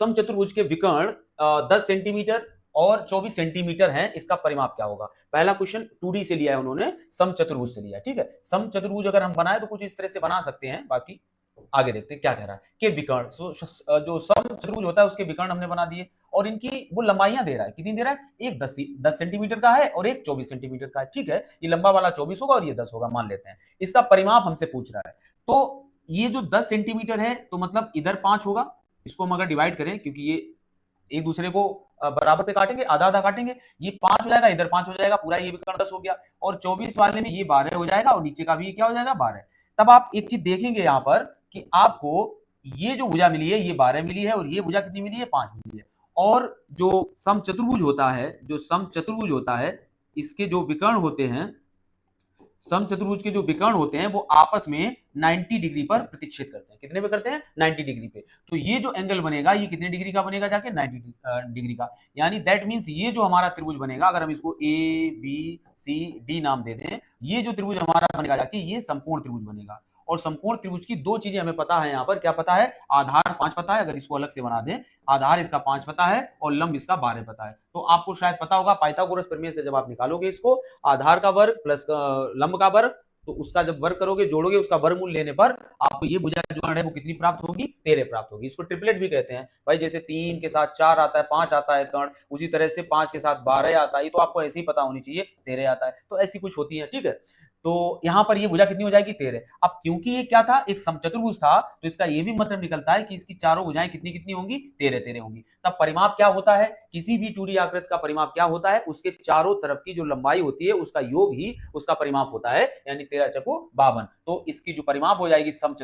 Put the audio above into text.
समचतुर्भुज के विकर्ण 10 सेंटीमीटर और 24 सेंटीमीटर हैं, इसका परिमाप क्या होगा? पहला क्वेश्चन 2D से लिया है उन्होंने, समचतुर्भुज से लिया है। ठीक है, समचतुर्भुज अगर हम बनाए तो कुछ इस तरह से बना सकते हैं, बाकी आगे देखते हैं क्या कह रहा है कि विकर्ण जो समचतुर्भुज होता है उसके विकर्ण हमने बना दिए और इनकी वो लंबाइयां दे रहा है, कितनी दे रहा है? एक 10 सेंटीमीटर का है और एक 24 सेंटीमीटर का है। ठीक है, ये लंबा वाला 24 होगा और ये 10 होगा, मान लेते हैं। इसका परिमाप हमसे पूछ रहा है, तो ये जो 10 सेंटीमीटर है तो मतलब इधर 5 होगा, इसको हम अगर डिवाइड करें, क्योंकि ये एक दूसरे को बराबर पे काटेंगे, आधा आधा काटेंगे, ये 5 हो जाएगा, इधर 5 हो जाएगा, पूरा ये विकर्ण 10 हो गया और 24 वाले में ये 12 हो जाएगा और नीचे का भी क्या हो जाएगा? 12। तब आप एक चीज देखेंगे यहां पर कि आपको ये जो भुजा मिली है ये 12 मिली है और ये भुजा कितनी मिली है? 5 मिली है। और जो समचतुर्भुज होता है, जो समचतुर्भुज होता है, इसके जो विकर्ण होते हैं, समचतुर्भुज के जो विकर्ण होते हैं वो आपस में 90 डिग्री पर प्रतिच्छेद करते हैं। कितने पे करते हैं? 90 डिग्री पे। तो ये जो एंगल बनेगा ये कितने डिग्री का बनेगा? जाके 90 डिग्री का। यानी दैट मींस ये जो हमारा त्रिभुज बनेगा, अगर हम इसको ए बी सी डी नाम दे दें, ये जो त्रिभुज हमारा बनेगा जाके ये समकोण त्रिभुज बनेगा। और समकोण त्रिभुज की दो चीजें हमें पता है यहाँ पर। क्या पता है? आधार 5 पता है, अगर इसको अलग से बना दें, आधार इसका 5 पता है और लंब इसका 12 पता है। तो आपको शायद पता होगा पाइथागोरस प्रमेय से जब आप निकालोगे इसको, आधार का वर्ग प्लस लंब का वर्ग, तो उसका जब वर्ग करोगे, जोड़ोगे, उसका वर्गमूल लेने पर आपको ये भुजा जो है वो कितनी प्राप्त होगी? 13 प्राप्त होगी। इसको ट्रिपलेट भी कहते हैं भाई। जैसे 3 के साथ 4 आता है, 5 आता है कर्ण, उसी तरह से 5 के साथ 12 आता है। ये तो आपको ऐसे ही पता होनी चाहिए, 13 आता है। तो ऐसी कुछ होती है। ठीक है, तो यहां पर ये भुजा कितनी हो जाएगी? 13। अब क्योंकि ये क्या था? एक समचतुर्भुज था, तो इसका ये भी मतलब निकलता है कि इसकी चारों भुजाएं कितनी कितनी होंगी? 13 13 होंगी। तब परिमाप क्या होता है? किसी भी 2D आकृति का परिमाप क्या होता है? उसके चारों तरफ की जो लंबाई होती है उसका योग ही उसका परिमाप होता है, यानी 13 चकु 52। तो इसकी जो परिमाप हो जाएगी समचतुर्भुज